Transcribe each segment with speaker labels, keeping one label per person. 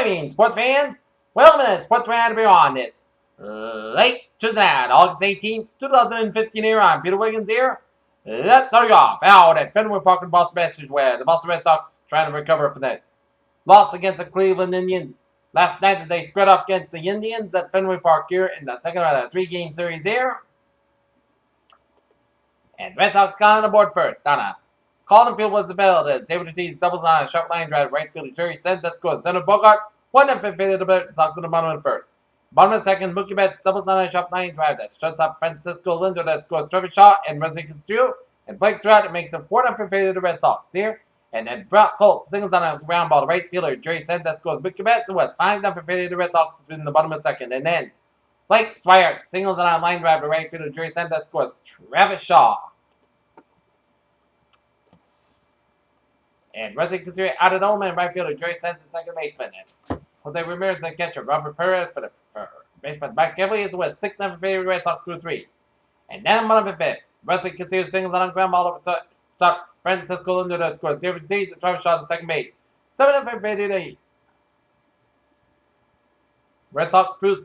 Speaker 1: evening, sports fans. Welcome to Sports Roundup on this late Tuesday night, August 18th, 2015 here. I'm Peter Wiggins here. Let's start you off out at Fenway Park in Boston, Massachusetts, where the Boston Red Sox trying to recover from that loss against the Cleveland Indians last night as they spread off against the Indians at Fenway Park here in the second round of the 3-game series here. And the Red Sox got on the board first on a Calden Field was the bell as David Ortiz doubles on a sharp line drive right fielder Jerry sends that scores. Center Bogart, 1-0 faded a bit, Sox to the bottom of the first. Bottom of the second, Mookie Betts doubles on a sharp line drive that shuts up Francisco Lindor that scores Trevor Shaw and Wesley Castillo. And Blake Stroud it makes it 4-0 faded the Red Sox here. And then Brock Colt singles on a ground ball to right fielder Jerry sends that scores Mookie Betts. It was 5-0 faded the Red Sox in the bottom of the second. And then Blake Swire singles on a line drive to right fielder Jerry sends that scores Travis Shaw. And Wesley Castillo out at home and right fielder Jerry Sens at second baseman. And Jose Ramirez the catcher. Robert Perez for baseman. Mike Gavley is with 6-0 favored Red Sox through 3. And then bottom of fifth. Wesley Castillo singles on a ground ball over Francisco Lindor that scores David Ortiz and Travis Shaw to second base. 7-0 favored 8. Red Sox through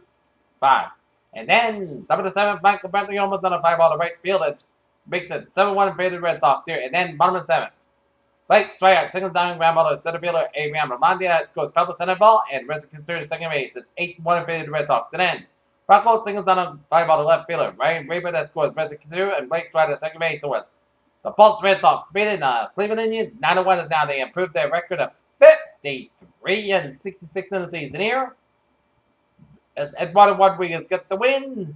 Speaker 1: 5. And then top of the 7th, Michael Brantley almost on a fly ball to right field. It makes it 7-1 favored Red Sox here. And then bottom of the 7th. Blake Swire singles down ground ball to center fielder Abraham Ramondia. It scores Pebble center ball and Wesley Castillo to second base. It's 8-1 favored Red Sox. And then Brock Holt singles down a fly ball to left fielder Ryan Raber that scores Wesley Castillo and Blake Swire to second base. It was the Pulse Red Sox beating Cleveland Indians 9-1 is now they improved their record of 53-66 in the season here. As Eduardo Wiggins get the win.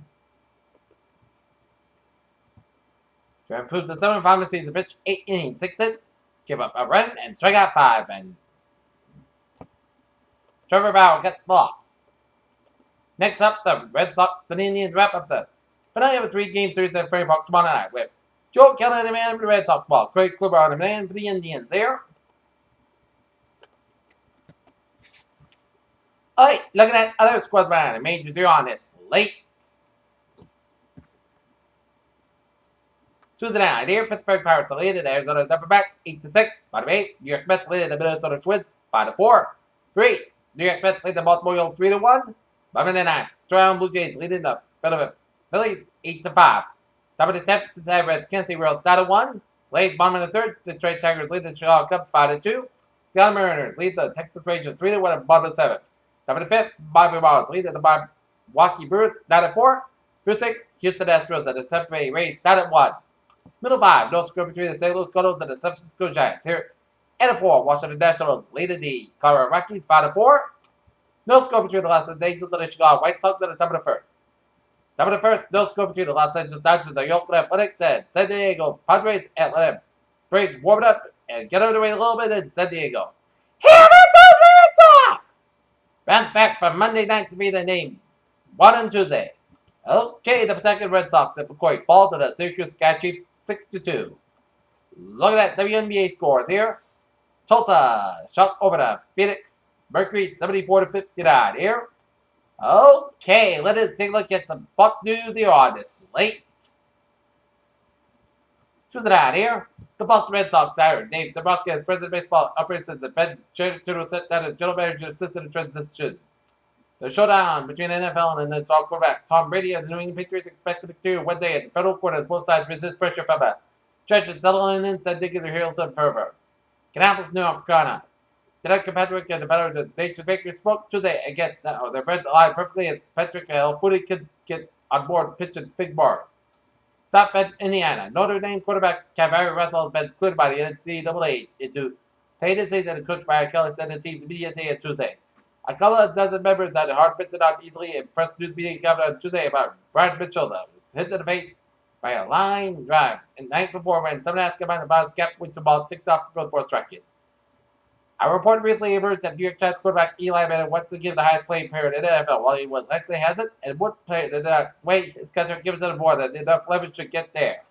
Speaker 1: To improve the 7-5 the season pitch 8 innings 6 hits. Give up a run and strike out 5, and Trevor Bauer gets lost. Next up, the Red Sox and Indians wrap up the finale of a 3-game series at Fenway Park tomorrow night with Joe Kelly, the man for the Red Sox ball, Craig Kluber, the man for the Indians here. Alright, look at that other squads behind the majors here on this late Tuesday night here, Pittsburgh Pirates lead the Arizona Diamondbacks 8-6. Bottom 8, New York Mets lead the Minnesota Twins 5-4. 3, New York Mets lead the Baltimore Orioles 3-1. Bottom of the 9, Toronto Blue Jays leading the Philadelphia Phillies 8-5. Top of the 10th, Cincinnati Reds Kansas City Royals 9-1. Late bottom of the 3rd, Detroit Tigers lead the Chicago Cubs 5-2. Seattle Mariners lead the Texas Rangers 3-1 at bottom of the 7th. Top of the 5th, Bobby Marlins lead the Milwaukee Brewers 9-4. Through 6, Houston Astros at the Tampa Bay Rays 9-1. Middle 5, no score between the St. Louis Cardinals and the San Francisco Giants. Here at 4, Washington Nationals leading the Colorado Rockies 5-4. No score between the Los Angeles Angels and the Chicago White Sox at the top of the 1st. Top of the 1st, no score between the Los Angeles Dodgers, the Oakland Athletics, and San Diego Padres. Atlanta Braves warm it up and get out of the way a little bit in San Diego. Here are those Red Sox! Bounce back from Monday night to be the name 1 on Tuesday. Okay, the Pawtucket Red Sox at McCoy fall to the Syracuse Sky Chiefs 6-2. Look at that WNBA scores here. Tulsa shot over to Phoenix Mercury 74-59 here. Okay, let us take a look at some sports news here on this late Tuesday night here. The Boston Red Sox hired Dave Dombrowski as president of baseball operations as Ben Turtle set down as general manager assistant in transition. The showdown between the NFL and the star quarterback Tom Brady and the New England Patriots expected to continue Wednesday at the federal court as both sides resist pressure from a judge settling in said digging their heels in fervor. Canaples, North Carolina. Connecticut Patrick and the federal Nature Baker spoke Tuesday against their friends aligned perfectly as Patrick and Footy could get on board pitching fig bars. South Bend, Indiana. Notre Dame quarterback Cavari Russell has been cleared by the NCAA into play this season and coached by Kelly said the team's media day on Tuesday. A couple of dozen members that hard bitten out easily in press news meeting covered on Tuesday about Brad Mitchell that was hit in the face by a line drive the night before when someone asked him about his cap when the ball ticked off the field for a strike. A report recently emerged that New York Giants quarterback Eli Manning wants to give the highest playing player in the NFL while he was likely has it and would play the way his contract gives it more than enough leverage to get there.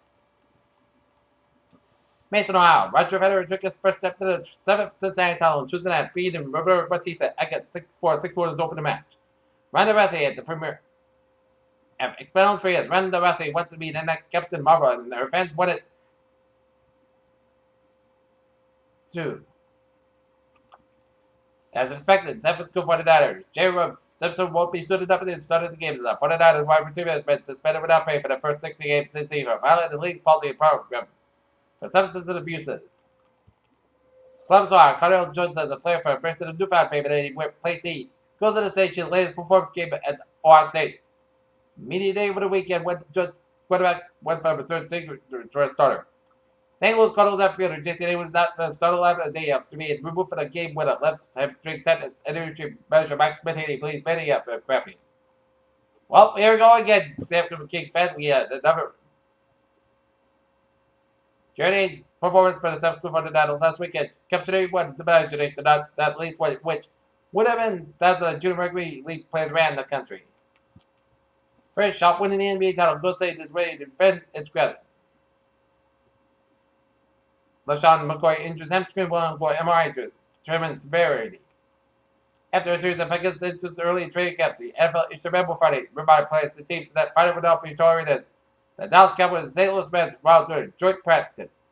Speaker 1: Mason, Ohio. Roger Federer took his first step to the 7th Cincinnati title on Tuesday night, beating Roberto Bautista. I got 6-4, 6-1 to open the match. Ronda Rousey at the premier expelled 3 as Ronda Rousey wants to be the next Captain Marvel, and her fans want it too. As expected, San Francisco 49ers. J. Simpson won't be suited up in the start of the games. The 49ers wide receiver has been suspended without pay for the first 60 games this season, violating the league's policy and program for substance and abuses. Clubs are Cardell Jones as a player for embracing a newfound fame and place he goes to the station's latest performance game at Ohio State. Media day over the weekend when Jones quarterback went from a third string to a starter. St. Louis Cardinals outfielder Jason A was not the starter lineup the day after being removed from the game with a left hamstring tightness. Energy manager Mike Smith believes many up crappy. Well, here we go again. Sam Kings fans, we had another Journey's performance for the San Francisco 49ers last weekend, capturing what the imagination, not least which would have been thousands of junior rugby league players around the country. First shot winning the NBA title, Go State is ready to defend its credit. LaShawn McCoy injures hamstring while for MRI to determine severity. After a series of Pegasus early training camps, the NFL issued a memo Friday, reminding players to teams that Friday would not be tolerated as the Dallas Cowboys and St. Louis Rams while doing joint practice.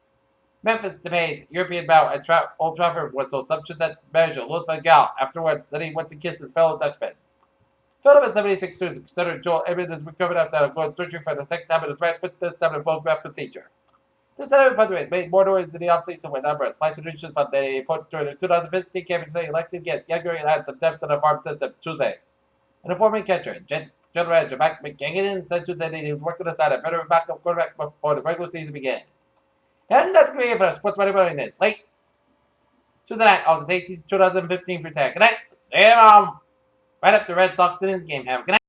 Speaker 1: Memphis Depay's European bout at Old Trafford was so sumptuous that manager Louis Van Gaal afterwards said he went to kiss his fellow Dutchman. Philip at 76 years considered Joel Edmonds has recovered after undergoing surgery for the second time in his right foot, this time in a bone graft procedure. The Senator Padres made more noise in the offseason with numbers splashing inches, but they put during the 2015 campaign they elected to get younger and had some depth to the farm system Tuesday. And a former catcher, Jets General Manager Mac McKinnon, said Tuesday that he was working aside a veteran backup quarterback before the regular season begins. And that's going to be it for the Sports Money Morning this late Tuesday night, August 18, 2015 for Tech. Good night. See you right after Red Sox Indians game. Have a good night.